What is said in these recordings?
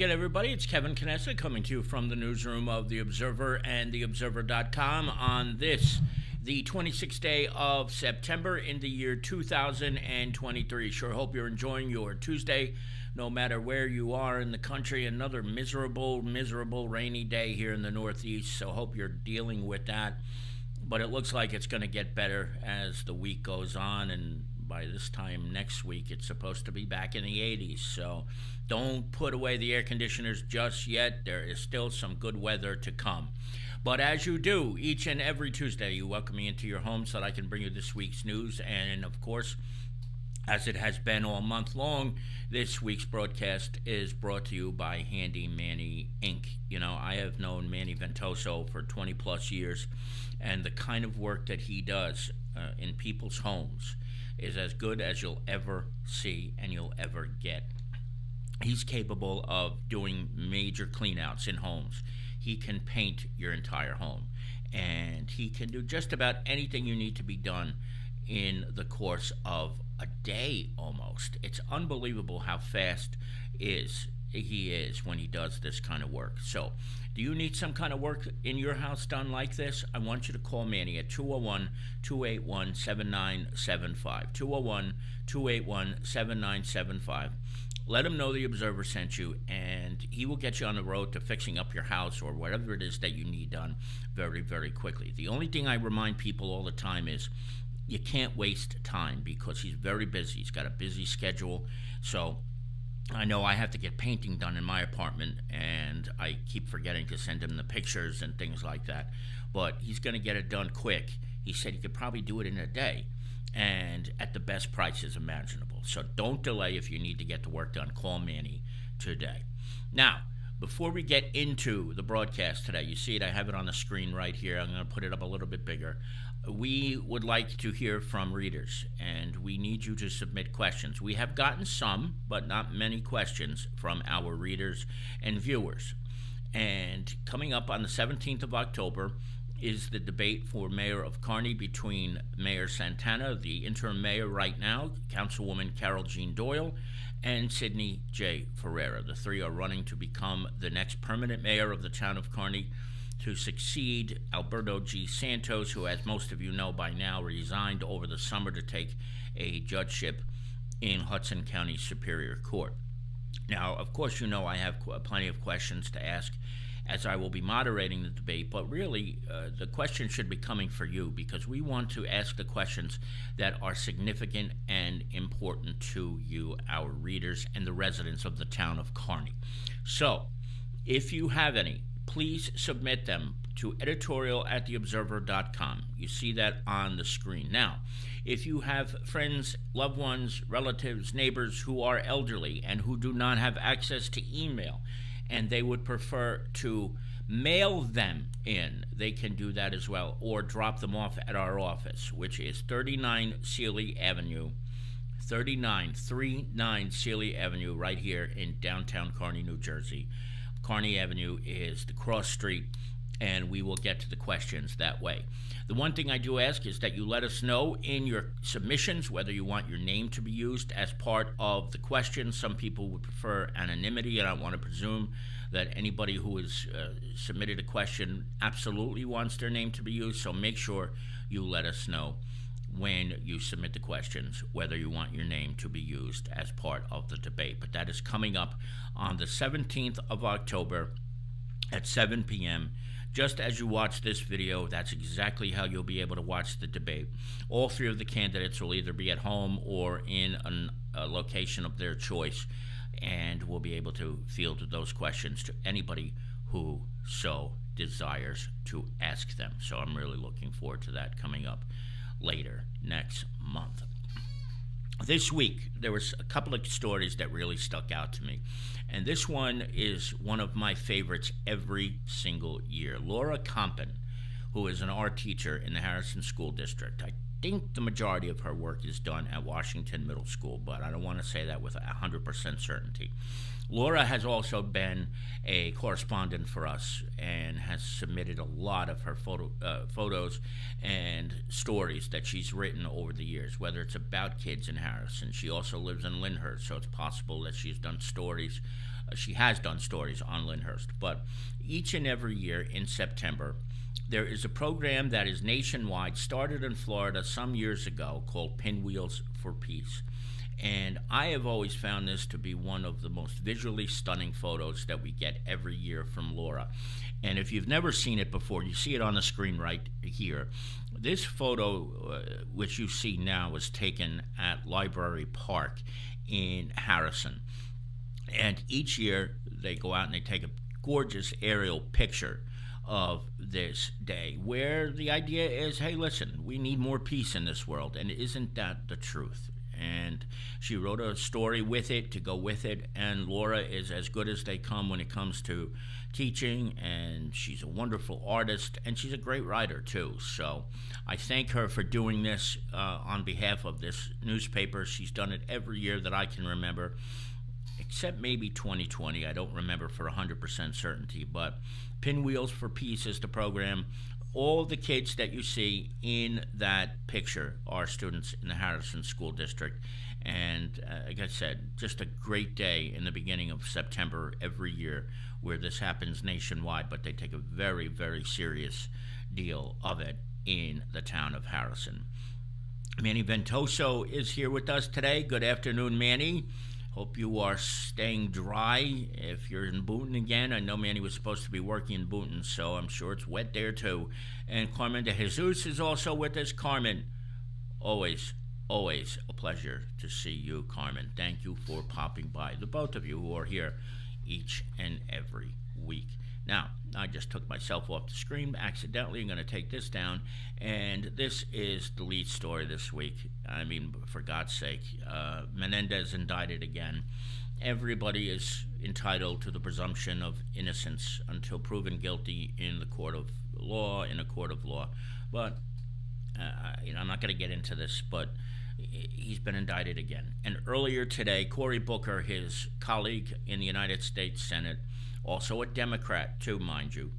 again, everybody. It's Kevin Knessa coming to you from the newsroom of The Observer and TheObserver.com on this, the 26th day of September in the year 2023. Sure hope you're enjoying your Tuesday, no matter where you are in the country. Another miserable rainy day here in the Northeast, so hope you're dealing with that. But it looks like it's going to get better as the week goes on, and by this time next week, it's supposed to be back in the 80s. So don't put away the air conditioners just yet. There is still some good weather to come. But as you do each and every Tuesday, you welcome me into your home so that I can bring you this week's news. And of course, as it has been all month long, this week's broadcast is brought to you by Handy Manny Inc. You know, I have known Manny Ventoso for 20 plus years, and the kind of work that he does in people's homes is as good as you'll ever see and you'll ever get. He's capable of doing major cleanouts in homes. He can paint your entire home, and he can do just about anything you need to be done in the course of a day almost. It's unbelievable how fast he is when he does this kind of work. So, do you need some kind of work in your house done like this? I want you to call Manny at 201-281-7975. 201-281-7975. Let him know the Observer sent you, and he will get you on the road to fixing up your house or whatever it is that you need done very, very quickly. The only thing I remind people all the time is you can't waste time because he's very busy. He's got a busy schedule. So I know I have to get painting done in my apartment, and I keep forgetting to send him the pictures and things like that. But he's going to get it done quick. He said he could probably do it in a day and at the best prices imaginable. So don't delay if you need to get the work done. Call Manny today. Now, before we get into the broadcast today, you see it, I have it on the screen right here. I'm going to put it up a little bit bigger. We would like to hear from readers, and we need you to submit questions. We have gotten some, but not many questions from our readers and viewers. And coming up on the 17th of October is the debate for mayor of Kearney between Mayor Santana, the interim mayor right now, Councilwoman Carol Jean Doyle, and Sidney J. Ferreira. The three are running to become the next permanent mayor of the town of Kearney to succeed Alberto G. Santos, who, as most of you know by now, resigned over the summer to take a judgeship in Hudson County Superior Court. Now, of course, you know I have plenty of questions to ask as I will be moderating the debate, but really the questions should be coming for you because we want to ask the questions that are significant and important to you, our readers, and the residents of the town of Kearney. So, if you have any, please submit them to editorial@theobserver.com. You see that on the screen. Now, if you have friends, loved ones, relatives, neighbors who are elderly and who do not have access to email, and they would prefer to mail them in, they can do that as well, or drop them off at our office, which is 39 Sealy Avenue, 39 Sealy Avenue, right here in downtown Kearney, New Jersey. Kearney Avenue is the cross street, and we will get to the questions that way. The one thing I do ask is that you let us know in your submissions whether you want your name to be used as part of the question. Some people would prefer anonymity, and I want to presume that anybody who has submitted a question absolutely wants their name to be used, so make sure you let us know when you submit the questions whether you want your name to be used as part of the debate. But that is coming up on the 17th of October at 7 p.m. Just as you watch this video, that's exactly how you'll be able to watch the debate. All three of the candidates will either be at home or in a location of their choice, and we'll be able to field those questions to anybody who so desires to ask them. So I'm really looking forward to that coming up later next month. This week, there was a couple of stories that really stuck out to me, and this one is one of my favorites every single year. Laura Compton, who is an art teacher in the Harrison School District. I think the majority of her work is done at Washington Middle School, but I don't want to say that with 100% certainty. Laura has also been a correspondent for us and has submitted a lot of her photos and stories that she's written over the years, whether it's about kids in Harrison. She also lives in Lyndhurst, so it's possible that she's done stories She has done stories on Lyndhurst. But each and every year in September, there is a program that is nationwide, started in Florida some years ago, called Pinwheels for Peace. And I have always found this to be one of the most visually stunning photos that we get every year from Laura. And if you've never seen it before, you see it on the screen right here. This photo, which you see now, was taken at Library Park in Harrison. And each year they go out and they take a gorgeous aerial picture of this day, where the idea is, hey, listen, we need more peace in this world. And isn't that the truth? And she wrote a story with it to go with it, and Laura is as good as they come when it comes to teaching, and she's a wonderful artist, and she's a great writer too. So I thank her for doing this on behalf of this newspaper. She's done it every year that I can remember, except maybe 2020. I don't remember for 100% certainty, but Pinwheels for Peace is the program. All the kids that you see in that picture are students in the Harrison School District. And like I said, just a great day in the beginning of September every year where this happens nationwide, but they take a very, very serious deal of it in the town of Harrison. Manny Ventoso is here with us today. Good afternoon, Manny. Hope you are staying dry. If you're in Boonton again, I know Manny was supposed to be working in Boonton, so I'm sure it's wet there too. And Carmen de Jesus is also with us. Carmen, always a pleasure to see you, Carmen. Thank you for popping by, the both of you who are here each and every week. Now, I just took myself off the screen accidentally. I'm going to take this down, and this is the lead story this week. I mean, for God's sake, Menendez indicted again. Everybody is entitled to the presumption of innocence until proven guilty in the court of law, But, I'm not going to get into this, but he's been indicted again. And earlier today, Cory Booker, his colleague in the United States Senate, also a Democrat too, mind you,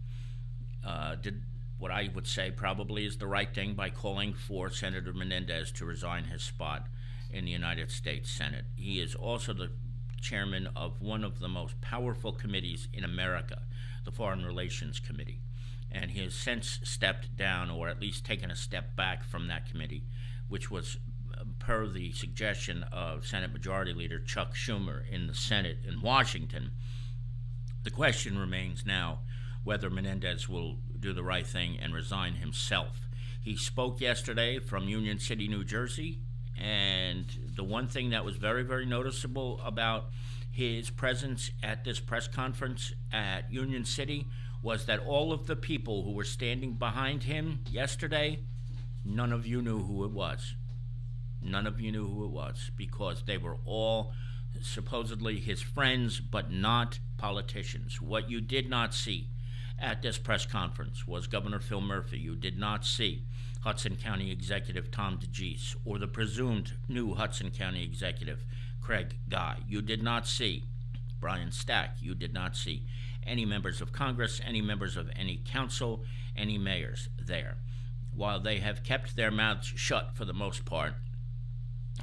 did what I would say probably is the right thing by calling for Senator Menendez to resign his spot in the United States Senate. He is also the chairman of one of the most powerful committees in America, the Foreign Relations Committee. And he has since stepped down, or at least taken a step back from that committee, which was per the suggestion of Senate Majority Leader Chuck Schumer in the Senate in Washington. The question remains now whether Menendez will do the right thing and resign himself. He spoke yesterday from Union City, New Jersey, and the one thing that was very, very noticeable about his presence at this press conference at Union City was that all of the people who were standing behind him yesterday, none of you knew who it was. None of you knew who it was, because they were all supposedly his friends, but not politicians. What you did not see at this press conference was Governor Phil Murphy. You did not see Hudson County Executive Tom DeGise or the presumed new Hudson County Executive Craig Guy. You did not see Brian Stack. You did not see any members of Congress, any members of any council, any mayors there. While they have kept their mouths shut for the most part,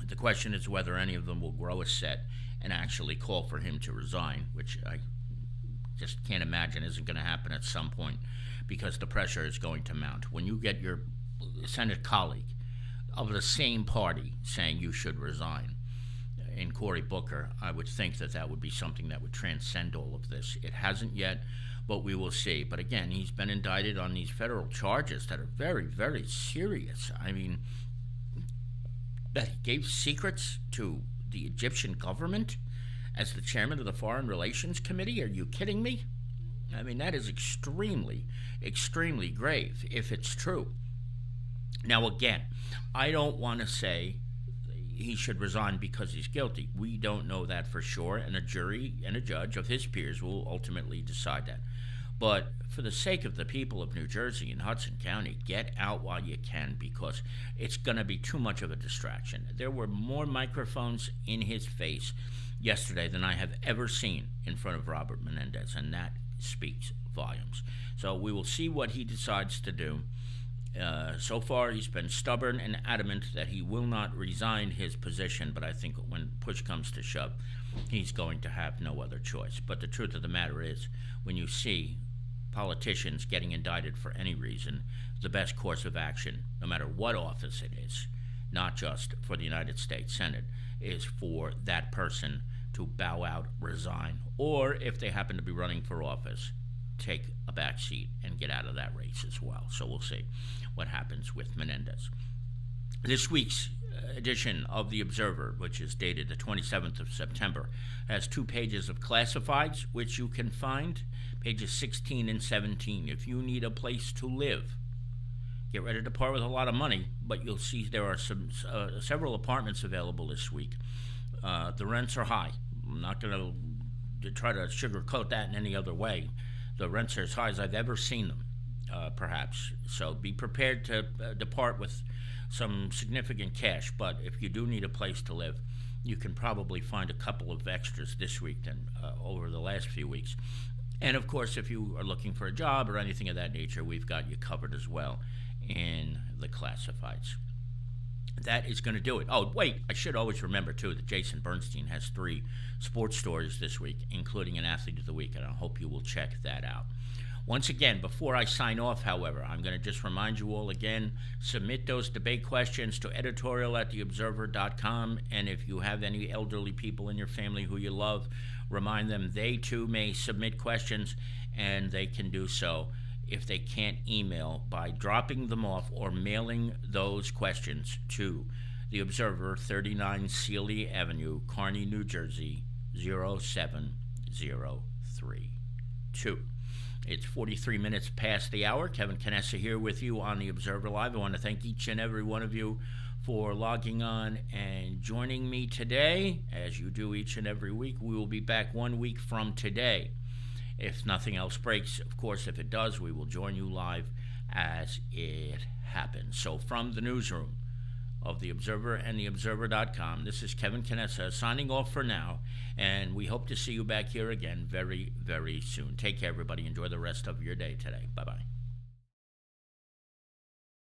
the question is whether any of them will grow a set and actually call for him to resign, which I just can't imagine isn't going to happen at some point, because the pressure is going to mount. When you get your Senate colleague of the same party saying you should resign, in Cory Booker, I would think that that would be something that would transcend all of this. It hasn't yet, but we will see. But again, he's been indicted on these federal charges that are very, very serious. I mean, that he gave secrets to the Egyptian government as the chairman of the Foreign Relations Committee? Are you kidding me? I mean, that is extremely, extremely grave if it's true. Now, again, I don't want to say he should resign because he's guilty. We don't know that for sure, and a jury and a judge of his peers will ultimately decide that. But for the sake of the people of New Jersey and Hudson County, get out while you can, because it's going to be too much of a distraction. There were more microphones in his face yesterday than I have ever seen in front of Robert Menendez, and that speaks volumes. So we will see what he decides to do. So far, he's been stubborn and adamant that he will not resign his position, but I think when push comes to shove, he's going to have no other choice. But the truth of the matter is, when you see politicians getting indicted for any reason, the best course of action, no matter what office it is, not just for the United States Senate, is for that person to bow out, resign, or if they happen to be running for office, take a back seat and get out of that race as well. So we'll see what happens with Menendez. This week's edition of The Observer, which is dated the 27th of September, has 2 pages of classifieds, which you can find, pages 16 and 17. If you need a place to live, get ready to part with a lot of money, but you'll see there are several apartments available this week. The rents are high. I'm not going to try to sugarcoat that in any other way. The rents are as high as I've ever seen them, perhaps. So be prepared to depart with some significant cash. But if you do need a place to live, you can probably find a couple of extras this week than over the last few weeks. And, of course, if you are looking for a job or anything of that nature, we've got you covered as well in the classifieds. That is going to do it. Oh, wait, I should always remember, too, that Jason Bernstein has 3 sports stories this week, including an Athlete of the Week, and I hope you will check that out. Once again, before I sign off, however, I'm going to just remind you all again, submit those debate questions to editorial@theobserver.com, and if you have any elderly people in your family who you love, remind them they, too, may submit questions, and they can do so if they can't email by dropping them off or mailing those questions to The Observer, 39 Sealy Avenue, Kearny, New Jersey, 07032. It's 43 minutes past the hour. Kevin Canessa here with you on The Observer Live. I want to thank each and every one of you for logging on and joining me today. As you do each and every week, we will be back 1 week from today. If nothing else breaks, of course, if it does, we will join you live as it happens. So from the newsroom of The Observer and TheObserver.com, this is Kevin Canessa signing off for now, and we hope to see you back here again very, very soon. Take care, everybody. Enjoy the rest of your day today. Bye-bye.